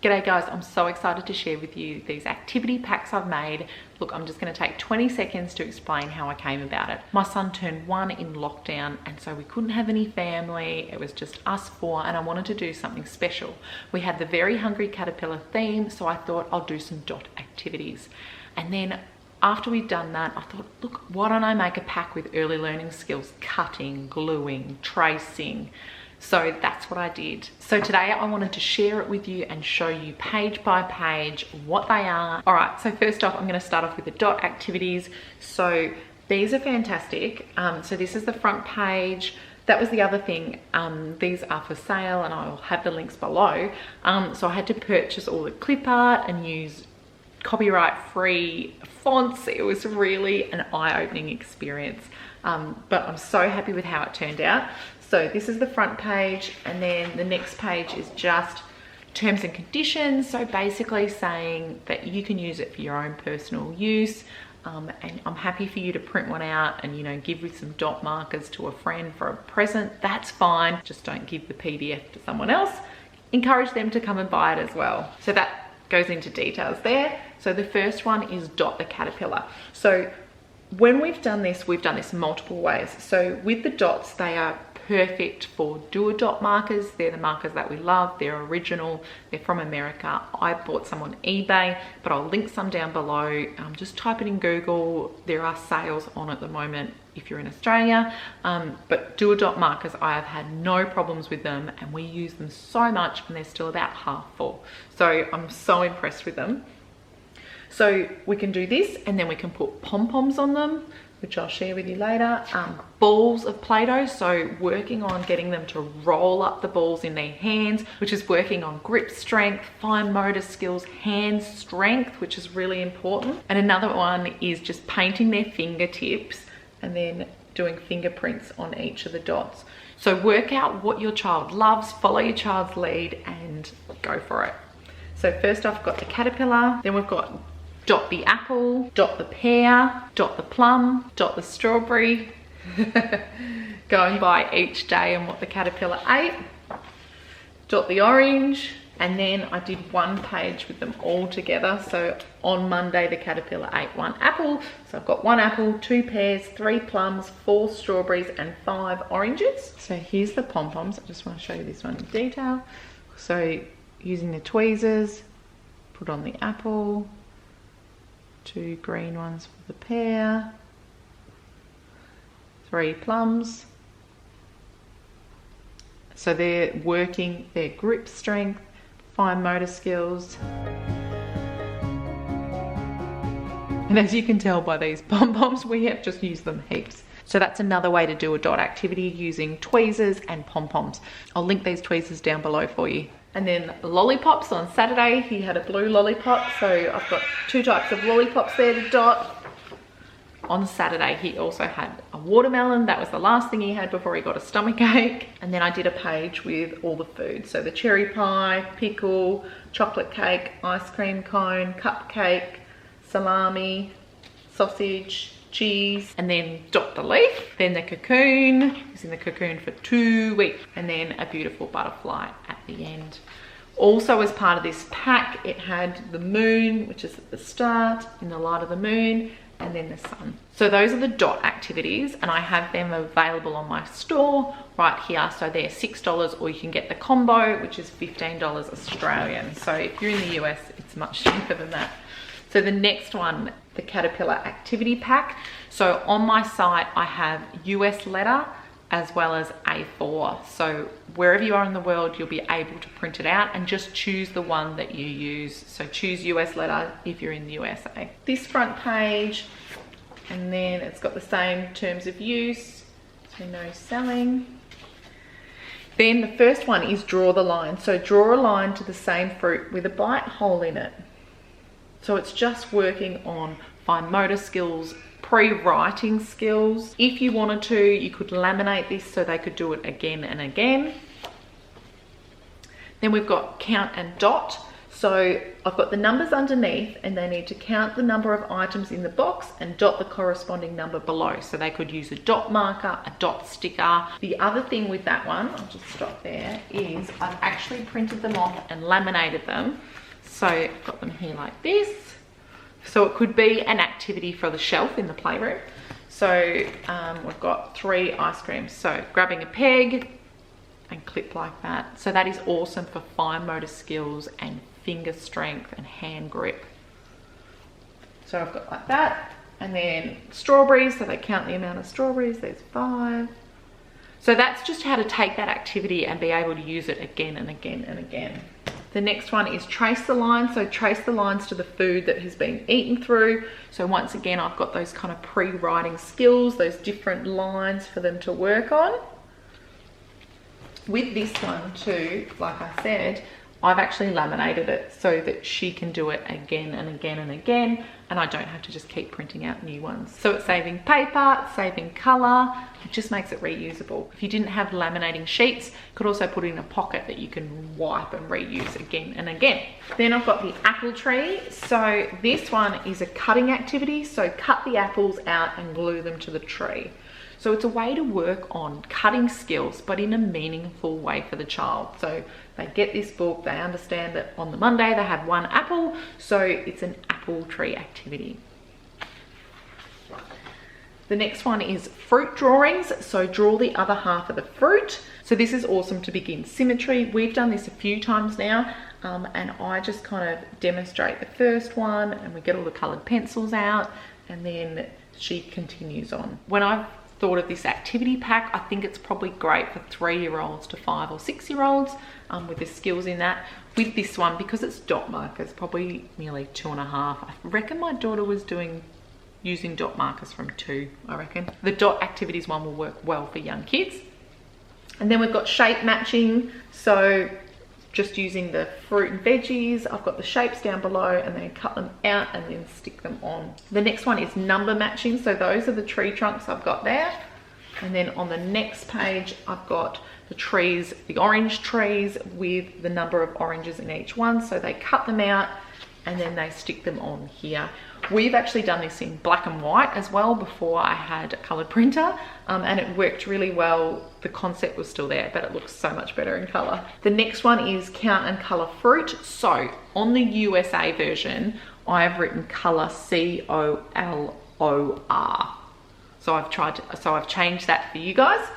G'day guys, I'm so excited to share with you these activity packs I've made. Look, I'm just going to take 20 seconds to explain how I came about it. My son turned 1 in lockdown, and so we couldn't have any family. It was just us 4, and I wanted to do something special. We had the Very Hungry Caterpillar theme, so I thought I'll do some dot activities. And then after we'd done that, I thought, look, why don't I make a pack with early learning skills, cutting, gluing, tracing. So that's what I did. So today I wanted to share it with you and show you page by page what they are. All right, so first off, I'm going to start off with the dot activities. So these are fantastic. So this is the front page. That was the other thing. These are for sale and I'll have the links below. So I had to purchase all the clip art and use copyright free fonts. It was really an eye-opening experience. But I'm so happy with how it turned out. So this is the front page, and then the next page is just terms and conditions. So basically saying that you can use it for your own personal use. And I'm happy for you to print one out and, you know, give with some dot markers to a friend for a present. That's fine. Just don't give the PDF to someone else. Encourage them to come and buy it as well. So that goes into details there. So the first one is dot the caterpillar. So when we've done this multiple ways. So with the dots, they are perfect for Do-A-Dot markers. They're the markers that we love. They're original. They're from America. I bought some on eBay, but I'll link some down below. Just type it in Google. There are sales on at the moment if you're in Australia. But Do-A-Dot markers, I have had no problems with them, and we use them so much, and they're still about half full. So I'm so impressed with them. So we can do this, and then we can put pom-poms on them, which I'll share with you later. Balls of Play-Doh, so working on getting them to roll up the balls in their hands, which is working on grip strength, fine motor skills, hand strength, which is really important. And another one is just painting their fingertips and then doing fingerprints on each of the dots. So work out what your child loves, follow your child's lead, and go for it. So first off, we've got the caterpillar, then we've got dot the apple, dot the pear, dot the plum, dot the strawberry, going by each day and what the caterpillar ate, dot the orange, and then I did one page with them all together. So on Monday, the caterpillar ate 1 apple. So I've got 1 apple, 2 pears, 3 plums, 4 strawberries, and 5 oranges. So here's the pom-poms. I just want to show you this one in detail. So using the tweezers, put on the apple, 2 green ones for the pear, 3 plums. So they're working their grip strength, fine motor skills. And as you can tell by these pom-poms, we have just used them heaps. So that's another way to do a dot activity, using tweezers and pom-poms. I'll link these tweezers down below for you. And then lollipops on Saturday, he had a blue lollipop. So I've got 2 types of lollipops there to dot. On Saturday, he also had a watermelon. That was the last thing he had before he got a stomachache. And then I did a page with all the food. So the cherry pie, pickle, chocolate cake, ice cream cone, cupcake, salami, sausage, cheese, and then dot the leaf, then the cocoon. He's in the cocoon for 2 weeks, and then a beautiful butterfly at the end. Also, as part of this pack, it had the moon, which is at the start, in the light of the moon, and then the sun. So those are the dot activities, and I have them available on my store right here. So they're $6, or you can get the combo, which is $15 Australian. So if you're in the US, it's much cheaper than that. So the next one, the Caterpillar Activity Pack. So on my site, I have US letter as well as A4. So wherever you are in the world, you'll be able to print it out and just choose the one that you use. So choose US letter if you're in the USA. This front page, and then it's got the same terms of use, so no selling. Then the first one is draw the line. So draw a line to the same fruit with a bite hole in it. So it's just working on fine motor skills, pre-writing skills. If you wanted to, you could laminate this so they could do it again and again. Then we've got count and dot. So I've got the numbers underneath, and they need to count the number of items in the box and dot the corresponding number below. So they could use a dot marker, a dot sticker. The other thing with that one, I'll just stop there, is I've actually printed them off and laminated them. So I've got them here like this. So it could be an activity for the shelf in the playroom. So we've got 3 ice creams. So grabbing a peg and clip like that. So that is awesome for fine motor skills and finger strength and hand grip. So I've got like that. And then strawberries, so they count the amount of strawberries. There's 5. So that's just how to take that activity and be able to use it again and again and again. The next one is trace the lines. So trace the lines to the food that has been eaten through. So once again, I've got those kind of pre-writing skills, those different lines for them to work on. With this one too, like I said, I've actually laminated it so that she can do it again and again and again, and I don't have to just keep printing out new ones. So it's saving paper, it's saving color, it just makes it reusable. If you didn't have laminating sheets, you could also put it in a pocket that you can wipe and reuse again and again. Then I've got the apple tree. So this one is a cutting activity. So cut the apples out and glue them to the tree. So it's a way to work on cutting skills, but in a meaningful way for the child. So they get this book, they understand that on the Monday they have 1 apple, so it's an apple tree activity. The next one is fruit drawings. So draw the other half of the fruit. So this is awesome to begin symmetry. We've done this a few times now, and I just kind of demonstrate the first one, and we get all the colored pencils out, and then she continues on. When I've thought of this activity pack, I think it's probably great for 3-year-olds to 5 or 6-year-olds with the skills in that. With this one, because it's dot markers, probably nearly 2.5. I reckon my daughter was using dot markers from 2, I reckon. The dot activities one will work well for young kids. And then we've got shape matching. So just using the fruit and veggies, I've got the shapes down below, and then cut them out and then stick them on. The next one is number matching. So those are the tree trunks I've got there. And then on the next page, I've got the trees, the orange trees with the number of oranges in each one. So they cut them out and then they stick them on here. We've actually done this in black and white as well before I had a colored printer, and it worked really well. The concept was still there, but it looks so much better in color. The next one is count and color fruit. So on the USA version, I've written color COLOR. So I've changed that for you guys.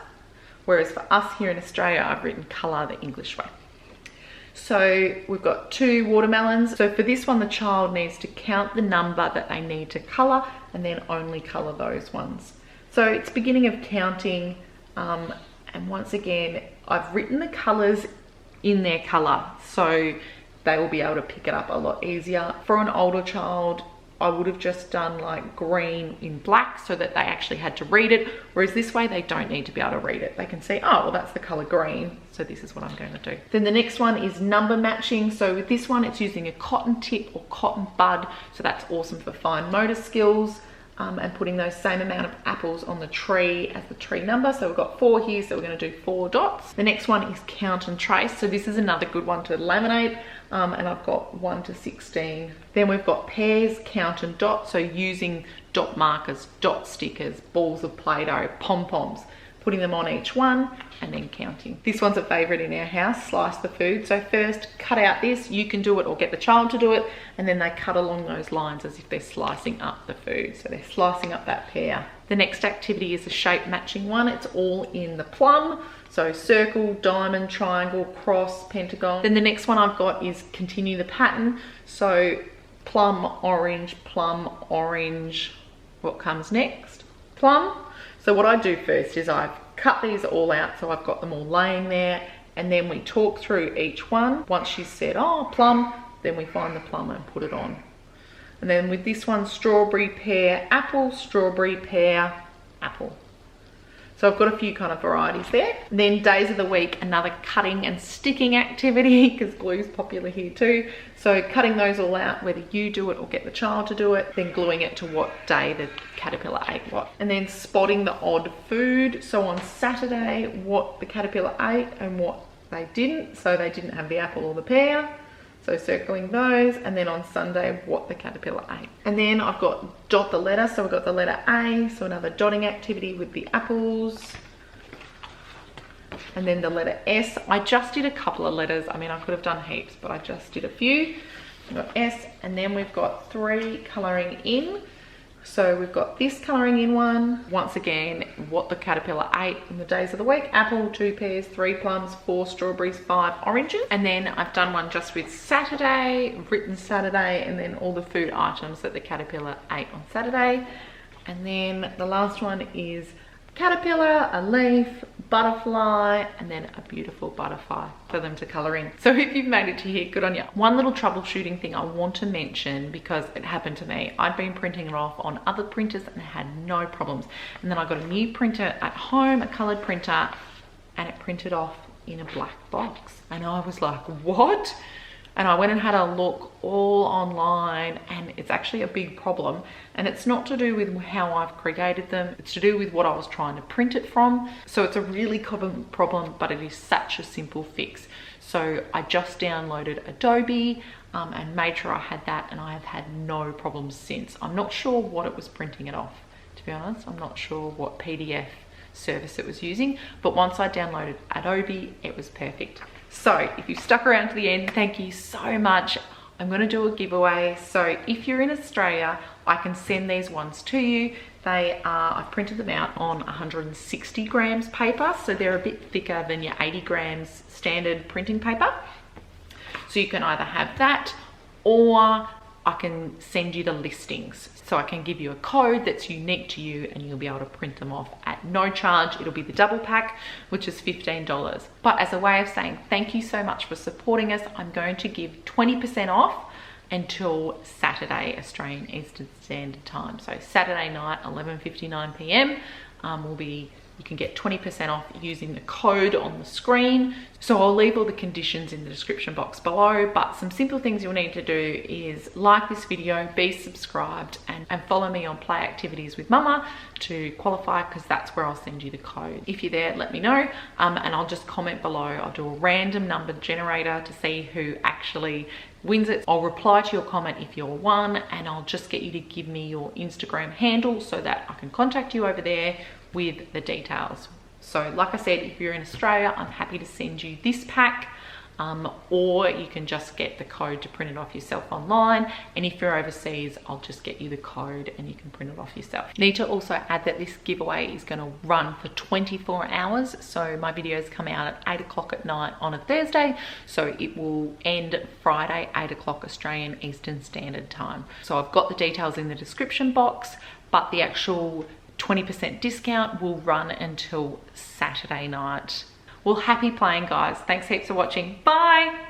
Whereas for us here in Australia, I've written color the English way. So we've got 2 watermelons. So for this one, the child needs to count the number that they need to color and then only color those ones. So it's beginning of counting. And once again, I've written the colors in their color, so they will be able to pick it up a lot easier. For an older child, I would have just done like green in black so that they actually had to read it. Whereas this way, they don't need to be able to read it. They can see, oh, well, that's the color green. So this is what I'm going to do. Then the next one is number matching. So with this one, it's using a cotton tip or cotton bud. So that's awesome for fine motor skills. And putting those same amount of apples on the tree as the tree number. So we've got 4 here, so we're going to do 4 dots. The next one is count and trace. So this is another good one to laminate, and I've got 1 to 16. Then we've got pairs, count and dot. So using dot markers, dot stickers, balls of Play-Doh, pom-poms, putting them on each one and then counting. This one's a favorite in our house, slice the food. So first cut out this, you can do it or get the child to do it, and then they cut along those lines as if they're slicing up the food. So they're slicing up that pear. The next activity is a shape matching one. It's all in the plum. So circle, diamond, triangle, cross, pentagon. Then the next one I've got is continue the pattern. So plum, orange, what comes next? Plum. So what I do first is I've cut these all out, so I've got them all laying there, and then we talk through each one. Once she's said, oh, plum, then we find the plum and put it on. And then with this one, strawberry, pear, apple, strawberry, pear, apple. So I've got a few kind of varieties there. And then days of the week, another cutting and sticking activity, because glue's popular here too. So cutting those all out, whether you do it or get the child to do it, then gluing it to what day the caterpillar ate what. And then spotting the odd food. So on Saturday, what the caterpillar ate and what they didn't. So they didn't have the apple or the pear. So circling those, and then on Sunday, what the caterpillar ate. And then I've got dot the letter. So we've got the letter A, so another dotting activity with the apples. And then the letter S. I just did a couple of letters. I mean, I could have done heaps, but I just did a few. We've got S, and then we've got 3 colouring in. So we've got this colouring in one. Once again, what the caterpillar ate in the days of the week. Apple, 2 pears, 3 plums, 4 strawberries, 5 oranges. And then I've done one just with Saturday, written Saturday, and then all the food items that the caterpillar ate on Saturday. And then the last one is caterpillar, a leaf, butterfly, and then a beautiful butterfly for them to colour in. So if you've made it to here, good on you. One little troubleshooting thing I want to mention, because it happened to me. I'd been printing it off on other printers and had no problems. And then I got a new printer at home, a coloured printer, and it printed off in a black box. And I was like, what? And I went and had a look all online, and it's actually a big problem. And it's not to do with how I've created them, it's to do with what I was trying to print it from. So it's a really common problem, but it is such a simple fix. So I just downloaded Adobe and made sure I had that, and I have had no problems since. I'm not sure what it was printing it off, to be honest. I'm not sure what PDF service it was using, but once I downloaded Adobe, it was perfect. So if you stuck around to the end, thank you so much. I'm going to do a giveaway. So if you're in Australia, I can send these ones to you. They are, I've printed them out on 160 grams paper, so they're a bit thicker than your 80 grams standard printing paper. So you can either have that, or I can send you the listings. So I can give you a code that's unique to you, and you'll be able to print them off at no charge. It'll be the double pack, which is $15. But as a way of saying thank you so much for supporting us, I'm going to give 20% off until Saturday, Australian Eastern Standard Time. So Saturday night, 11:59 p.m. You can get 20% off using the code on the screen. So I'll leave all the conditions in the description box below, but some simple things you'll need to do is like this video, be subscribed, and follow me on Play Activities with Mama to qualify, because that's where I'll send you the code. If you're there, let me know, and I'll just comment below. I'll do a random number generator to see who actually wins it. I'll reply to your comment if you're one, and I'll just get you to give me your Instagram handle so that I can contact you over there with the details. So like I said, if you're in Australia, I'm happy to send you this pack, or you can just get the code to print it off yourself online. And if you're overseas, I'll just get you the code and you can print it off yourself. Need to also add that this giveaway is going to run for 24 hours. So my videos come out at 8 o'clock at night on a Thursday. So it will end Friday, 8 o'clock Australian Eastern Standard Time. So I've got the details in the description box, but the actual 20% discount will run until Saturday night. Well, happy playing, guys. Thanks heaps for watching. Bye.